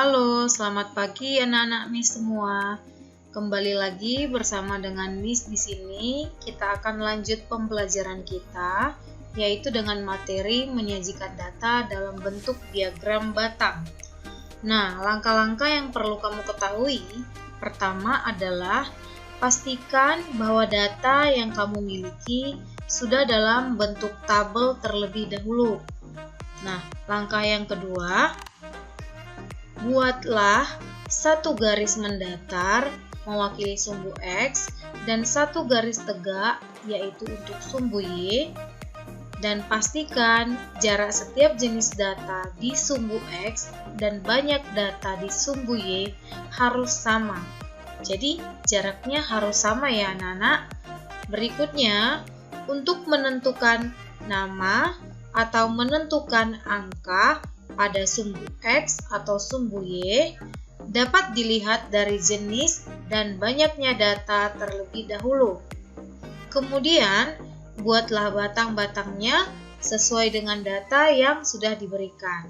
Halo, selamat pagi anak-anak Miss semua. Kembali lagi bersama dengan Miss di sini. Kita akan lanjut pembelajaran kita, yaitu dengan materi menyajikan data dalam bentuk diagram batang. Nah, langkah-langkah yang perlu kamu ketahui, pertama adalah pastikan bahwa data yang kamu miliki sudah dalam bentuk tabel terlebih dahulu. Nah, langkah yang kedua, buatlah satu garis mendatar mewakili sumbu X dan satu garis tegak yaitu untuk sumbu Y, dan pastikan jarak setiap jenis data di sumbu X dan banyak data di sumbu Y harus sama. Jadi jaraknya harus sama ya anak-anak. Berikutnya, untuk menentukan nama atau menentukan angka pada sumbu X atau sumbu Y dapat dilihat dari jenis dan banyaknya data terlebih dahulu. Kemudian, buatlah batang-batangnya sesuai dengan data yang sudah diberikan.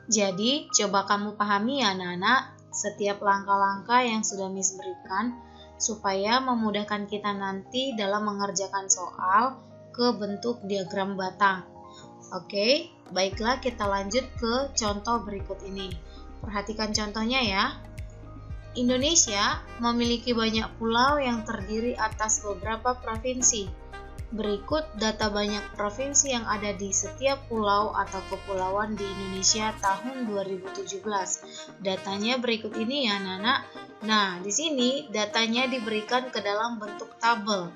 Jadi, coba kamu pahami ya anak-anak setiap langkah-langkah yang sudah Miss berikan supaya memudahkan kita nanti dalam mengerjakan soal ke bentuk diagram batang. Oke, baiklah kita lanjut ke contoh berikut ini. Perhatikan contohnya ya. Indonesia memiliki banyak pulau yang terdiri atas beberapa provinsi. Berikut data banyak provinsi yang ada di setiap pulau atau kepulauan di Indonesia tahun 2017. Datanya berikut ini ya anak-anak. Nah, di sini datanya diberikan ke dalam bentuk tabel.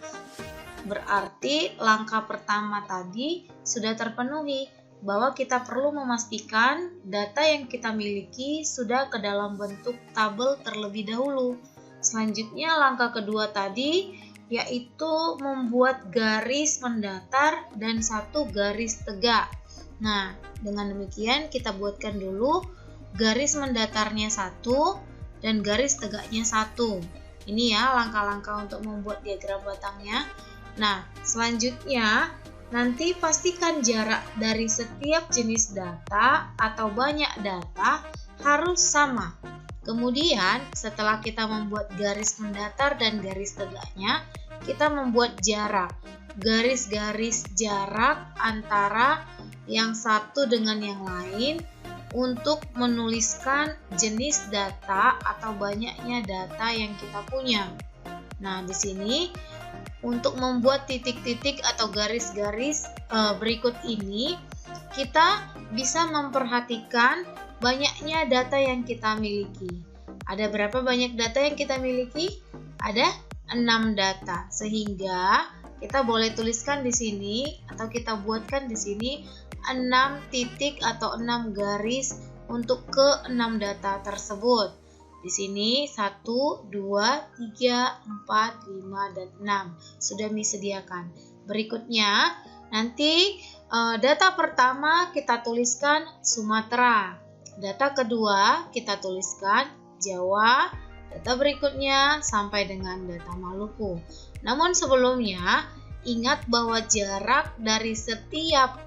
Berarti langkah pertama tadi sudah terpenuhi, bahwa kita perlu memastikan data yang kita miliki sudah ke dalam bentuk tabel terlebih dahulu. Selanjutnya langkah kedua tadi yaitu membuat garis mendatar dan satu garis tegak. Nah, dengan demikian kita buatkan dulu garis mendatarnya satu dan garis tegaknya satu. Ini ya langkah-langkah untuk membuat diagram batangnya. Nah, selanjutnya nanti pastikan jarak dari setiap jenis data atau banyak data harus sama. Kemudian, setelah kita membuat garis mendatar dan garis tegaknya, kita membuat jarak. Garis-garis jarak antara yang satu dengan yang lain untuk menuliskan jenis data atau banyaknya data yang kita punya. Nah, di sini untuk membuat titik-titik atau garis-garis berikut ini, kita bisa memperhatikan banyaknya data yang kita miliki. Ada berapa banyak data yang kita miliki? Ada 6 data, sehingga kita boleh tuliskan di sini atau kita buatkan di sini 6 titik atau 6 garis untuk ke 6 data tersebut. Di sini 1, 2, 3, 4, 5, dan 6 sudah Miss sediakan. Berikutnya, nanti data pertama kita tuliskan Sumatera. Data kedua kita tuliskan Jawa. Data berikutnya sampai dengan data Maluku. Namun sebelumnya, ingat bahwa jarak dari setiap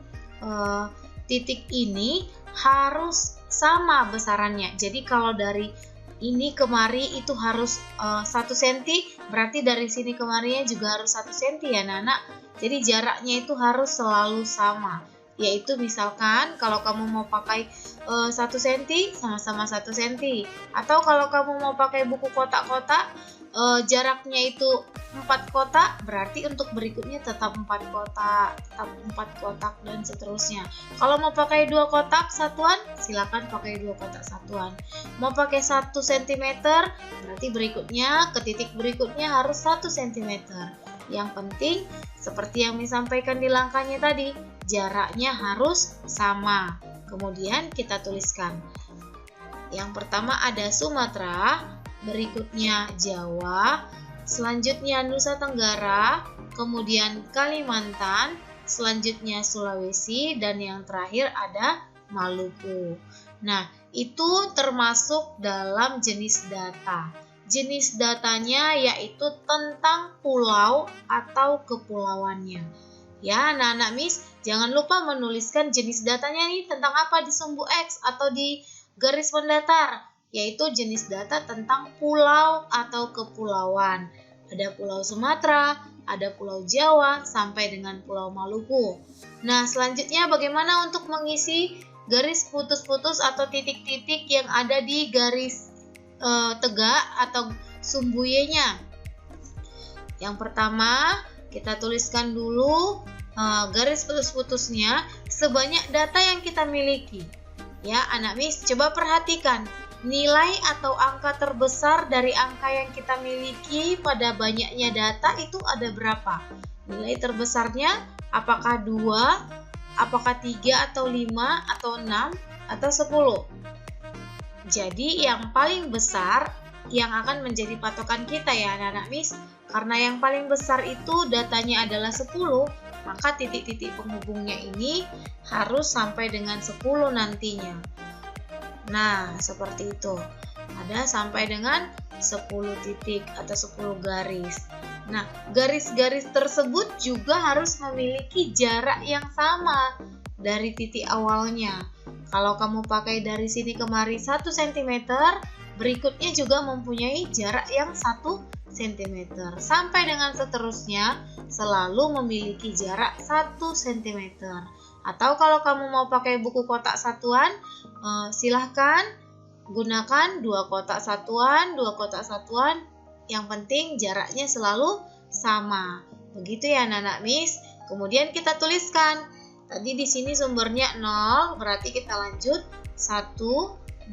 titik ini harus sama besarannya. Jadi kalau dari ini kemari itu harus 1 cm, berarti dari sini kemarinya juga harus 1 cm ya anak-anak. Jadi jaraknya itu harus selalu sama. Yaitu misalkan kalau kamu mau pakai 1 cm sama-sama 1 cm. Atau kalau kamu mau pakai buku kotak-kotak, jaraknya itu 4 kotak, berarti untuk berikutnya tetap 4 kotak, dan seterusnya. Kalau mau pakai 2 kotak satuan, silakan pakai 2 kotak satuan. Mau pakai 1 cm, berarti berikutnya ke titik berikutnya harus 1 cm. Yang penting seperti yang disampaikan di langkahnya tadi, jaraknya harus sama. Kemudian kita tuliskan. Yang pertama ada Sumatera, berikutnya Jawa, selanjutnya Nusa Tenggara, kemudian Kalimantan, selanjutnya Sulawesi, dan yang terakhir ada Maluku. Nah, itu termasuk dalam jenis data. Jenis datanya yaitu tentang pulau atau kepulauannya. Ya, anak-anak Miss, jangan lupa menuliskan jenis datanya nih tentang apa di sumbu X atau di garis mendatar, yaitu jenis data tentang pulau atau kepulauan. Ada Pulau Sumatera, ada Pulau Jawa, sampai dengan Pulau Maluku. Nah, selanjutnya bagaimana untuk mengisi garis putus-putus atau titik-titik yang ada di garis tegak atau sumbu Y-nya? Yang pertama, kita tuliskan dulu garis putus-putusnya sebanyak data yang kita miliki. Ya, anak Miss, coba perhatikan nilai atau angka terbesar dari angka yang kita miliki pada banyaknya data itu ada berapa? Nilai terbesarnya apakah 2, apakah 3 atau 5 atau 6 atau 10? Jadi yang paling besar yang akan menjadi patokan kita ya anak-anak Miss. Karena yang paling besar itu datanya adalah 10, maka titik-titik penghubungnya ini harus sampai dengan 10 nantinya. Nah, seperti itu. Ada sampai dengan 10 titik atau 10 garis. Nah, garis-garis tersebut juga harus memiliki jarak yang sama dari titik awalnya. Kalau kamu pakai dari sini kemari 1 cm, berikutnya juga mempunyai jarak yang 1 cm. Sampai dengan seterusnya selalu memiliki jarak 1 cm. Atau kalau kamu mau pakai buku kotak satuan, silahkan gunakan 2 kotak satuan, 2 kotak satuan. Yang penting jaraknya selalu sama. Begitu ya anak-anak Miss. Kemudian kita tuliskan. Tadi di sini sumbernya 0, berarti kita lanjut 1, 2,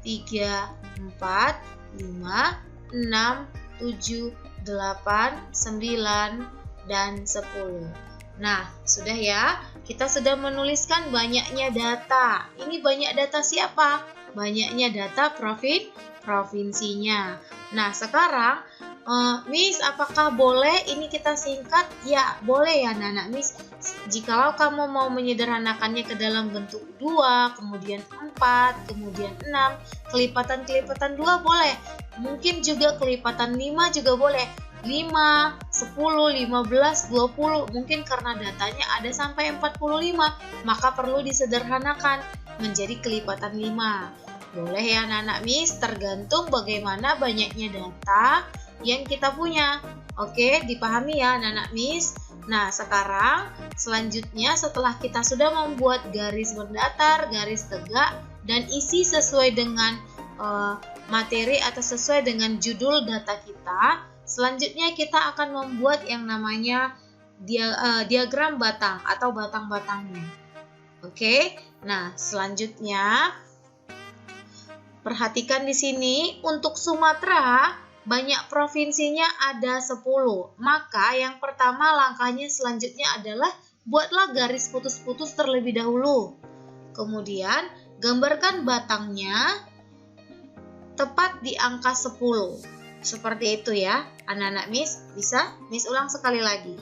3, 4, 5, 6, 7, 8, 9, dan 10. Nah, sudah ya, kita sudah menuliskan banyaknya data. Ini banyak data siapa? Banyaknya data provinsinya. Nah, sekarang Miss, apakah boleh ini kita singkat? Ya, boleh ya anak-anak Miss. Jikalau kamu mau menyederhanakannya ke dalam bentuk 2, kemudian 4, kemudian 6, kelipatan-kelipatan 2 boleh. Mungkin juga kelipatan 5 juga boleh. 5, 10, 15, 20. Mungkin karena datanya ada sampai 45, maka perlu disederhanakan menjadi kelipatan 5. Boleh ya anak-anak Miss, tergantung bagaimana banyaknya data yang kita punya. Oke, dipahami ya anak-anak Miss. Nah, sekarang selanjutnya setelah kita sudah membuat garis mendatar, garis tegak, dan isi sesuai dengan materi atau sesuai dengan judul data kita, selanjutnya kita akan membuat yang namanya diagram batang atau batang-batangnya. Oke, nah selanjutnya perhatikan di sini untuk Sumatera banyak provinsinya ada 10. Maka yang pertama langkahnya selanjutnya adalah buatlah garis putus-putus terlebih dahulu. Kemudian gambarkan batangnya tepat di angka 10. Seperti itu ya anak-anak Miss. Bisa? Miss ulang sekali lagi.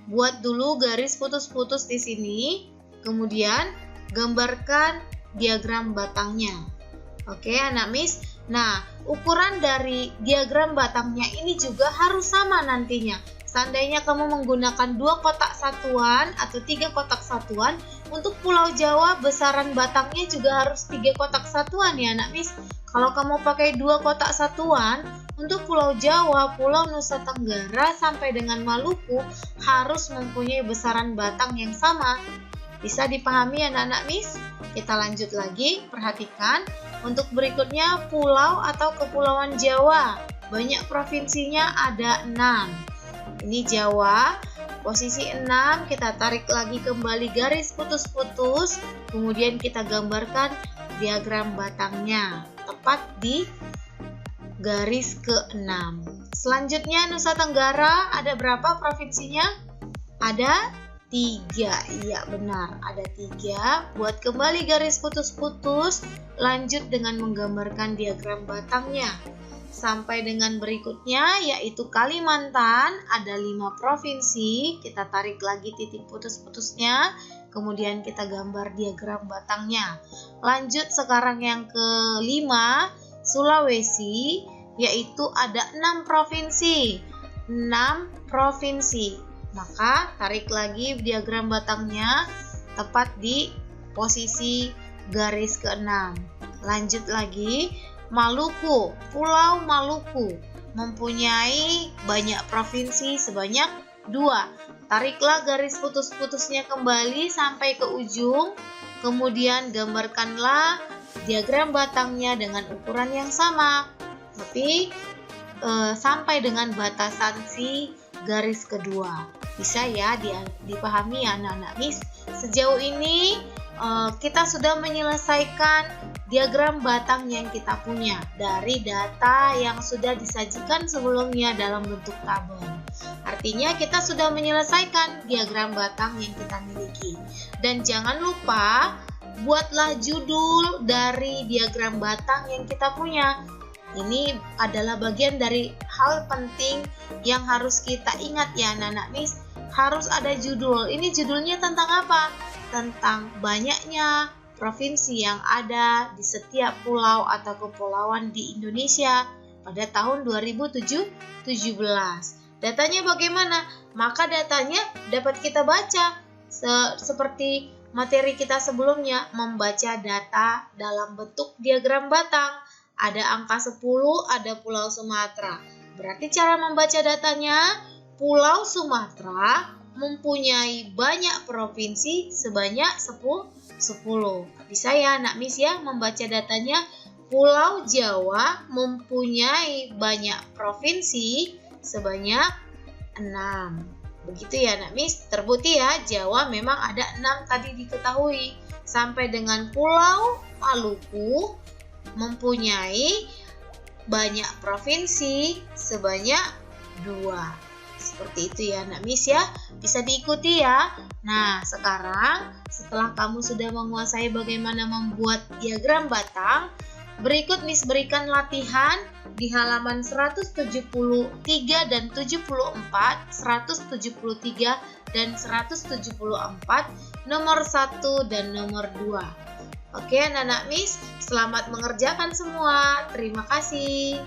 Buat dulu garis putus-putus di sini. Kemudian gambarkan diagram batangnya. Oke anak Miss. Nah, ukuran dari diagram batangnya ini juga harus sama nantinya. Seandainya kamu menggunakan 2 kotak satuan atau 3 kotak satuan, untuk Pulau Jawa besaran batangnya juga harus 3 kotak satuan ya anak Miss. Kalau kamu pakai 2 kotak satuan, untuk Pulau Jawa, Pulau Nusa Tenggara sampai dengan Maluku harus mempunyai besaran batang yang sama. Bisa dipahami anak-anak Miss? Kita lanjut lagi, perhatikan. Untuk berikutnya pulau atau kepulauan Jawa. Banyak provinsinya ada 6. Ini Jawa, posisi 6, kita tarik lagi kembali garis putus-putus. Kemudian kita gambarkan diagram batangnya. Tepat di garis ke-6. Selanjutnya Nusa Tenggara ada berapa provinsinya? Ada 3, iya benar, ada 3. Buat kembali garis putus-putus, lanjut dengan menggambarkan diagram batangnya. Sampai dengan berikutnya yaitu Kalimantan, ada 5 provinsi. Kita tarik lagi titik putus-putusnya, kemudian kita gambar diagram batangnya. Lanjut sekarang yang ke-5, Sulawesi, yaitu ada 6 provinsi. 6 provinsi. Maka tarik lagi diagram batangnya tepat di posisi garis ke-6. Lanjut lagi, Maluku, Pulau Maluku mempunyai banyak provinsi sebanyak 2. Tariklah garis putus-putusnya kembali sampai ke ujung, kemudian gambarkanlah diagram batangnya dengan ukuran yang sama, tapi sampai dengan batasan si garis kedua. Bisa ya dipahami ya anak-anak Miss. Sejauh ini kita sudah menyelesaikan diagram batang yang kita punya dari data yang sudah disajikan sebelumnya dalam bentuk tabel. Artinya kita sudah menyelesaikan diagram batang yang kita miliki. Dan jangan lupa buatlah judul dari diagram batang yang kita punya. Ini adalah bagian dari hal penting yang harus kita ingat ya anak-anak Miss. Harus ada judul. Ini judulnya tentang apa? Tentang banyaknya provinsi yang ada di setiap pulau atau kepulauan di Indonesia pada tahun 2017. Datanya bagaimana? Maka datanya dapat kita baca seperti materi kita sebelumnya, membaca data dalam bentuk diagram batang. Ada angka 10, ada Pulau Sumatera. Berarti cara membaca datanya, Pulau Sumatera mempunyai banyak provinsi sebanyak 10. Bisa ya anak Miss ya membaca datanya. Pulau Jawa mempunyai banyak provinsi sebanyak 6. Begitu ya anak Miss. Terbukti ya, Jawa memang ada 6 tadi diketahui. Sampai dengan Pulau Maluku mempunyai banyak provinsi sebanyak 2. Seperti itu ya anak Miss ya. Bisa diikuti ya. Nah, sekarang setelah kamu sudah menguasai bagaimana membuat diagram batang, berikut Miss berikan latihan di halaman 173 dan 74, 173 dan 174, nomor 1 dan nomor 2. Oke anak-anak Miss, selamat mengerjakan semua. Terima kasih.